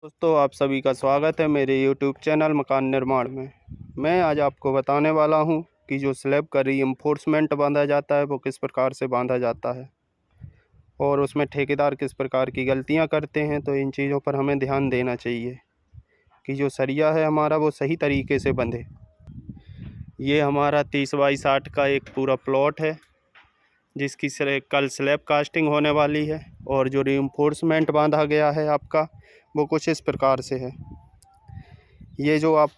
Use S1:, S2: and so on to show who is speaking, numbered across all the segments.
S1: दोस्तों, आप सभी का स्वागत है मेरे YouTube चैनल मकान निर्माण में। मैं आज आपको बताने वाला हूं कि जो स्लैब का रीइंफोर्समेंट बांधा जाता है वो किस प्रकार से बांधा जाता है और उसमें ठेकेदार किस प्रकार की गलतियां करते हैं। तो इन चीज़ों पर हमें ध्यान देना चाहिए कि जो सरिया है हमारा वो सही तरीके से बंधे। ये हमारा 30 बाई 60 का एक पूरा प्लॉट है जिसकी कल स्लैब कास्टिंग होने वाली है और जो रीइंफोर्समेंट बांधा गया है आपका वो कुछ इस प्रकार से है। ये जो आप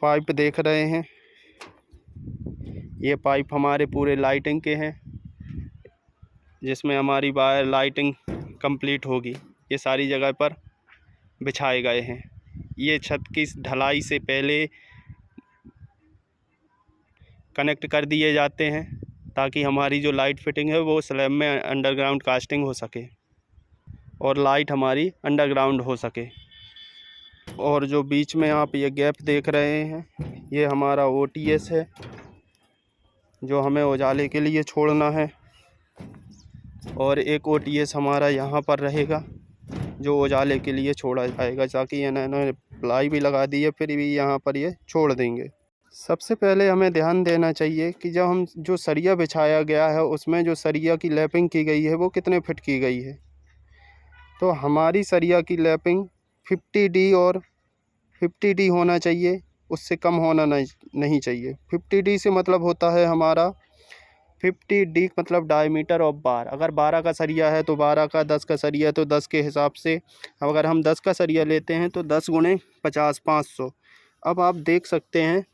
S1: पाइप देख रहे हैं, ये पाइप हमारे पूरे लाइटिंग के हैं जिसमें हमारी वायर लाइटिंग कंप्लीट होगी। ये सारी जगह पर बिछाए गए हैं। ये छत की ढलाई से पहले कनेक्ट कर दिए जाते हैं ताकि हमारी जो लाइट फिटिंग है वो स्लैब में अंडरग्राउंड कास्टिंग हो सके और लाइट हमारी अंडरग्राउंड हो सके। और जो बीच में आप ये गैप देख रहे हैं, ये हमारा OTS है जो हमें उजाले के लिए छोड़ना है और एक OTS हमारा यहाँ पर रहेगा जो उजाले के लिए छोड़ा जाएगा, ताकि इन्होंने प्लाई भी लगा दी है फिर भी यहाँ पर ये छोड़ देंगे। सबसे पहले हमें ध्यान देना चाहिए कि जब हम जो सरिया बिछाया गया है उसमें जो सरिया की लैपिंग की गई है वो कितने फिट की गई है। तो हमारी सरिया की लैपिंग 50D और 50D होना चाहिए, उससे कम होना नहीं चाहिए। 50D से मतलब होता है हमारा 50D मतलब डायमीटर ऑफ बार। अगर 12 का सरिया है तो 12 का, 10 का सरिया है तो 10 के हिसाब से। अगर हम 10 का सरिया लेते हैं तो 10 गुणे 50 500। अब आप देख सकते हैं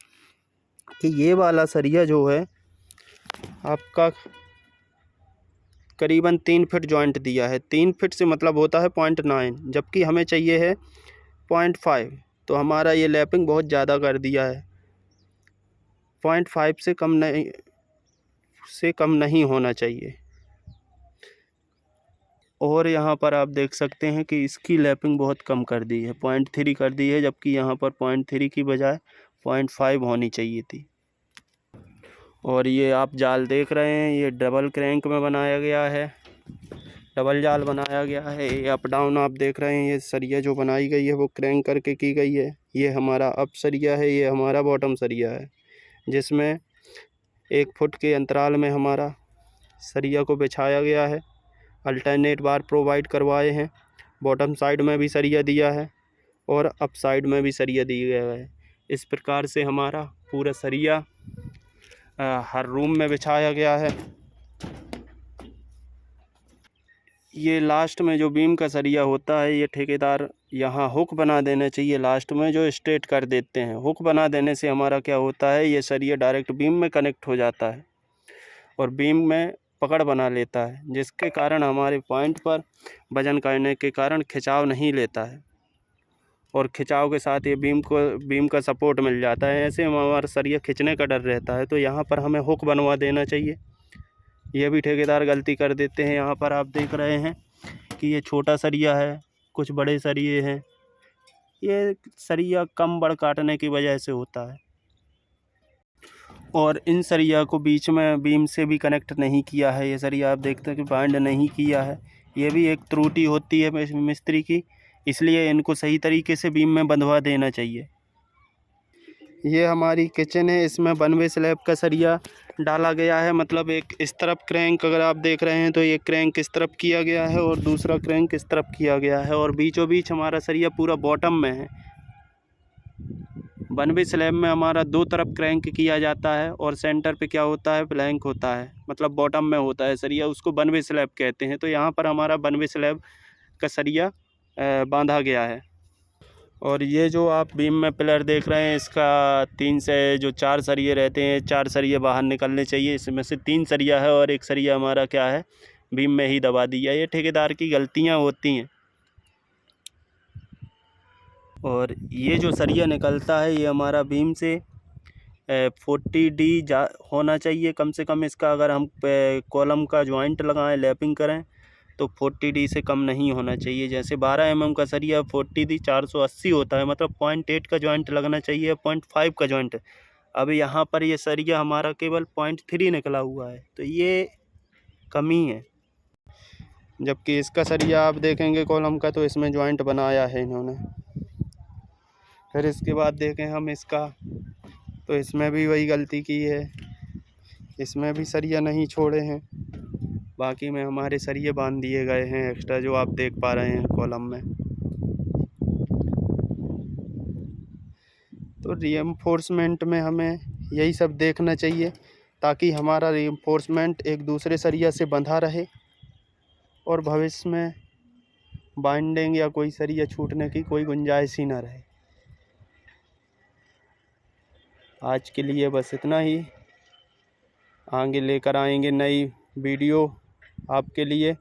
S1: कि ये वाला सरिया जो है आपका करीबन 3 फीट जॉइंट दिया है। 3 फीट से मतलब होता है 0.9, जबकि हमें चाहिए है 0.5। तो हमारा ये लैपिंग बहुत ज़्यादा कर दिया है। 0.5 से कम नहीं होना चाहिए। और यहाँ पर आप देख सकते हैं कि इसकी लैपिंग बहुत कम कर दी है, 0.3 कर दी है, जबकि यहाँ पर 0.3 की बजाय 0.5 होनी चाहिए थी। और ये आप जाल देख रहे हैं, ये डबल क्रैंक में बनाया गया है, डबल जाल बनाया गया है। ये अप डाउन आप देख रहे हैं, ये सरिया जो बनाई गई है वो क्रैंक करके की गई है। ये हमारा अप सरिया है, ये हमारा बॉटम सरिया है, जिसमें 1 फुट के अंतराल में हमारा सरिया को बिछाया गया है। अल्टरनेट बार प्रोवाइड करवाए हैं। बॉटम साइड में भी सरिया दिया है और अप साइड में भी सरिया दिया गया है। इस प्रकार से हमारा पूरा सरिया हर रूम में बिछाया गया है। ये लास्ट में जो बीम का सरिया होता है, ये ठेकेदार यहाँ हुक बना देना चाहिए लास्ट में, जो स्ट्रेट कर देते हैं। हुक बना देने से हमारा क्या होता है, ये सरिया डायरेक्ट बीम में कनेक्ट हो जाता है और बीम में पकड़ बना लेता है, जिसके कारण हमारे पॉइंट पर वजन करने के कारण खिंचाव नहीं लेता है और खिंचाव के साथ ये बीम का सपोर्ट मिल जाता है। ऐसे हमारा सरिया खिंचने का डर रहता है, तो यहाँ पर हमें हुक बनवा देना चाहिए। ये भी ठेकेदार गलती कर देते हैं। यहाँ पर आप देख रहे हैं कि ये छोटा सरिया है, कुछ बड़े सरिये हैं। ये सरिया कम बड़ काटने की वजह से होता है और इन सरिया को बीच में बीम से भी कनेक्ट नहीं किया है। ये सरिया आप देखते हैं कि बाइंड नहीं किया है। ये भी एक त्रुटि होती है मिस्त्री की, इसलिए इनको सही तरीके से बीम में बंधवा देना चाहिए। ये हमारी किचन है, इसमें 1 वे स्लैब का सरिया डाला गया है। मतलब एक इस तरफ क्रैंक अगर आप देख रहे हैं तो ये क्रैंक इस तरफ किया गया है और दूसरा क्रैंक इस तरफ किया गया है और बीचों बीच हमारा सरिया पूरा बॉटम में है। 1 वे स्लैब में हमारा 2 तरफ क्रैंक किया जाता है और सेंटर पे क्या होता है, प्लैंक होता है, मतलब बॉटम में होता है सरिया, उसको 1 वे स्लैब कहते हैं। तो यहाँ पर हमारा 1 वे स्लैब का सरिया बांधा गया है। और ये जो आप बीम में पिलर देख रहे हैं, इसका 3 से जो 4 सरिये रहते हैं, 4 सरिये बाहर निकलने चाहिए। इसमें से 3 सरिया है और 1 सरिया हमारा क्या है, बीम में ही दबा दिया। ये ठेकेदार की गलतियां होती हैं। और ये जो सरिया निकलता है ये हमारा बीम से 40D होना चाहिए कम से कम। इसका अगर हम कॉलम का जॉइंट लगाएं, लैपिंग करें, तो 40D से कम नहीं होना चाहिए। जैसे 12 mm का सरिया 40D 480 होता है, मतलब 0.8 का जॉइंट लगना चाहिए, 0.5 का जॉइंट। अब यहाँ पर ये सरिया हमारा केवल 0.3 निकला हुआ है, तो ये कमी है। जबकि इसका सरिया आप देखेंगे कॉलम का, तो इसमें जॉइंट बनाया है इन्होंने। फिर इसके बाद देखें हम इसका, तो इसमें भी वही गलती की है, इसमें भी सरिया नहीं छोड़े हैं। बाकी में हमारे सरिये बांध दिए गए हैं एक्स्ट्रा, जो आप देख पा रहे हैं कॉलम में। तो रीइंफोर्समेंट में हमें यही सब देखना चाहिए, ताकि हमारा रीइंफोर्समेंट एक दूसरे सरिया से बंधा रहे और भविष्य में बाइंडिंग या कोई सरिया छूटने की कोई गुंजाइश ही ना रहे। आज के लिए बस इतना ही। आगे लेकर आएंगे नई वीडियो आपके लिए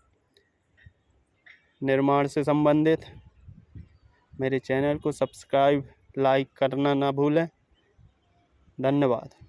S1: निर्माण से संबंधित। मेरे चैनल को सब्सक्राइब, लाइक करना ना भूलें। धन्यवाद।